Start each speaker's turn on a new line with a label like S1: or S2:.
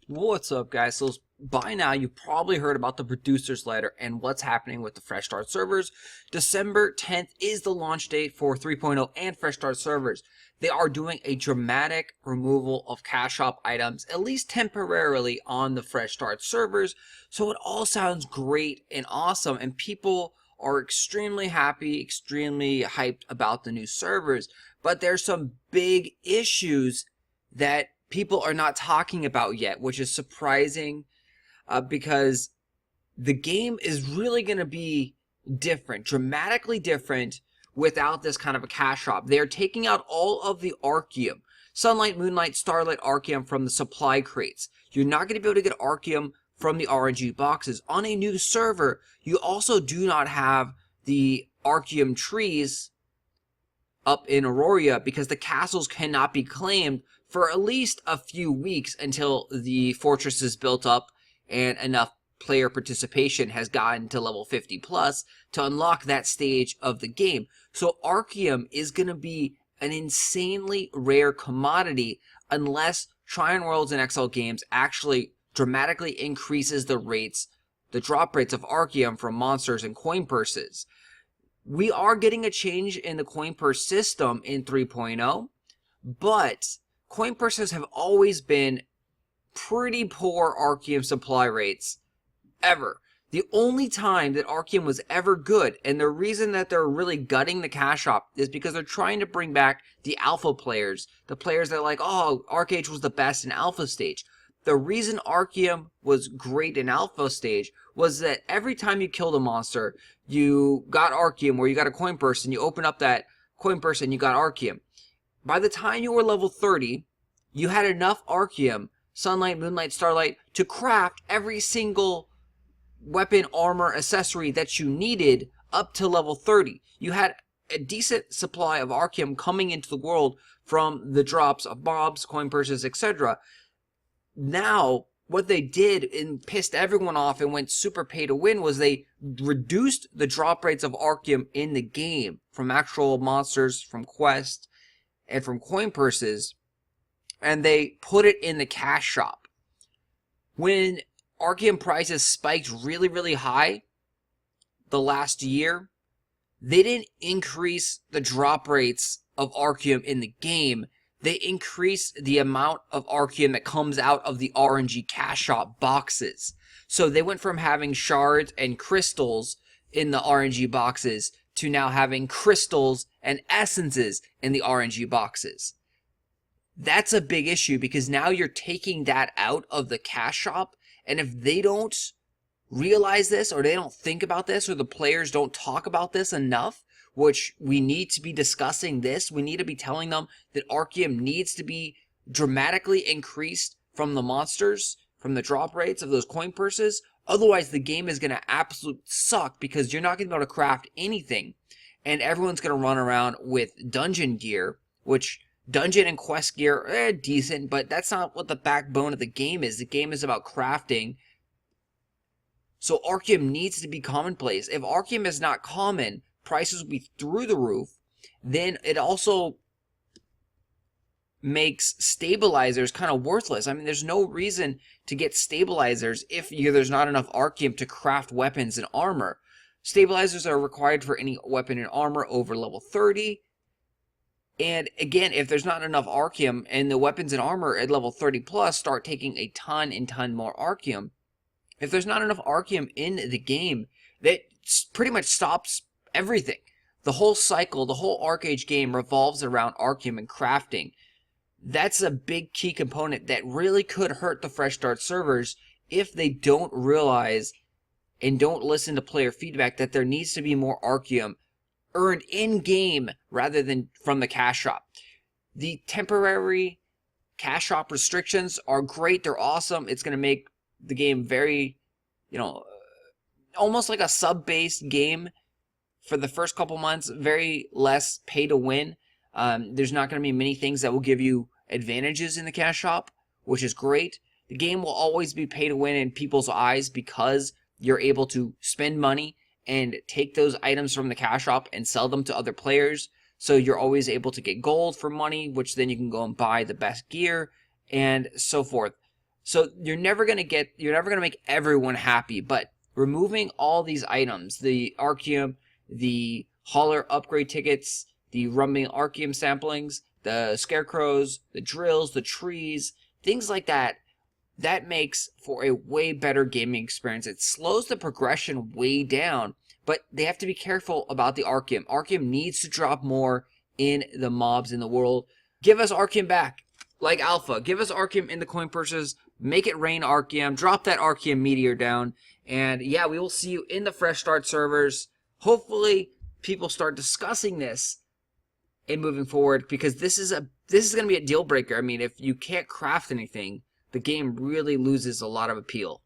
S1: What's up, guys? So by now you've probably heard about the producer's letter and what's happening with the Fresh Start servers. December 10th is the launch date for 3.0 and Fresh Start servers. They are doing a dramatic removal of cash shop items, at least temporarily, on the Fresh Start servers. So it all sounds great and awesome, and people are extremely happy, extremely hyped about the new servers. But there's some big issues that people are not talking about yet, which is surprising because the game is really going to be different, dramatically different without this kind of a cash shop. They're taking out all of the Archeum, Sunlight, Moonlight, Starlight, Archeum from the supply crates. You're not going to be able to get Archeum from the RNG boxes. On a new server, you also do not have the Archeum trees up in Aurora because the castles cannot be claimed for at least a few weeks until the fortress is built up and enough player participation has gotten to level 50 plus to unlock that stage of the game. So Archeum is going to be an insanely rare commodity unless Tryon Worlds and XL Games actually dramatically increases the drop rates of Archeum from monsters and coin purses. We are getting a change in the coin purse system in 3.0, but coin purses have always been pretty poor Archeum supply rates ever. The only time that Archeum was ever good, and the reason that they're really gutting the cash shop, is because they're trying to bring back the alpha players, the players that are like, oh, Archeage was the best in alpha stage. The reason Archeum was great in alpha stage was that every time you killed a monster, you got Archeum, or you got a coin purse, and you open up that coin purse and you got Archeum. By the time you were level 30, you had enough Archeum, Sunlight, Moonlight, Starlight, to craft every single weapon, armor, accessory that you needed up to level 30. You had a decent supply of Archeum coming into the world from the drops of mobs, coin purses, etc. Now, what they did and pissed everyone off and went super pay to win was they reduced the drop rates of Archeum in the game from actual monsters, from quests, and from coin purses, and they put it in the cash shop. When Archeum prices spiked really, really high the last year, they didn't increase the drop rates of Archeum in the game. They increased the amount of Archeum that comes out of the RNG cash shop boxes. So they went from having shards and crystals in the RNG boxes to now having crystals and essences in the RNG boxes. That's a big issue because now you're taking that out of the cash shop, and if they don't realize this, or they don't think about this, or the players don't talk about this enough, which we need to be discussing this, we need to be telling them that Archeum needs to be dramatically increased from the monsters, from the drop rates of those coin purses. Otherwise, the game is going to absolutely suck because you're not going to be able to craft anything. And everyone's going to run around with dungeon gear, which dungeon and quest gear are decent, but that's not what the backbone of the game is. The game is about crafting. So Archeum needs to be commonplace. If Archeum is not common, prices will be through the roof. Then it also makes stabilizers kind of worthless. I mean, there's no reason to get stabilizers if there's not enough Archeum to craft weapons and armor. Stabilizers are required for any weapon and armor over level 30. And again, if there's not enough Archeum and the weapons and armor at level 30 plus start taking a ton and ton more Archeum, if there's not enough Archeum in the game, that pretty much stops everything. The whole cycle, the whole Archeage game revolves around Archeum and crafting. That's a big key component that really could hurt the Fresh Start servers if they don't realize and don't listen to player feedback that there needs to be more Archeum earned in-game rather than from the cash shop. The temporary cash shop restrictions are great. They're awesome. It's going to make the game very, almost like a sub-based game for the first couple months, very less pay to win. There's not going to be many things that will give you advantages in the cash shop, which is great. The game will always be pay to win in people's eyes because you're able to spend money and take those items from the cash shop and sell them to other players. So you're always able to get gold for money, which then you can go and buy the best gear and so forth. So you're never gonna make everyone happy, but removing all these items, the Archeum, the hauler upgrade tickets, the rumbling Archeum samplings, the scarecrows, the drills, the trees, things like that, that makes for a way better gaming experience. It slows the progression way down, but they have to be careful about the Archeum. Archeum needs to drop more in the mobs in the world. Give us Archeum back, like Alpha. Give us Archeum in the coin purses. Make it rain Archeum. Drop that Archeum meteor down. And yeah, we will see you in the Fresh Start servers. Hopefully, people start discussing this in moving forward, because this is going to be a deal breaker. I mean, if you can't craft anything, the game really loses a lot of appeal.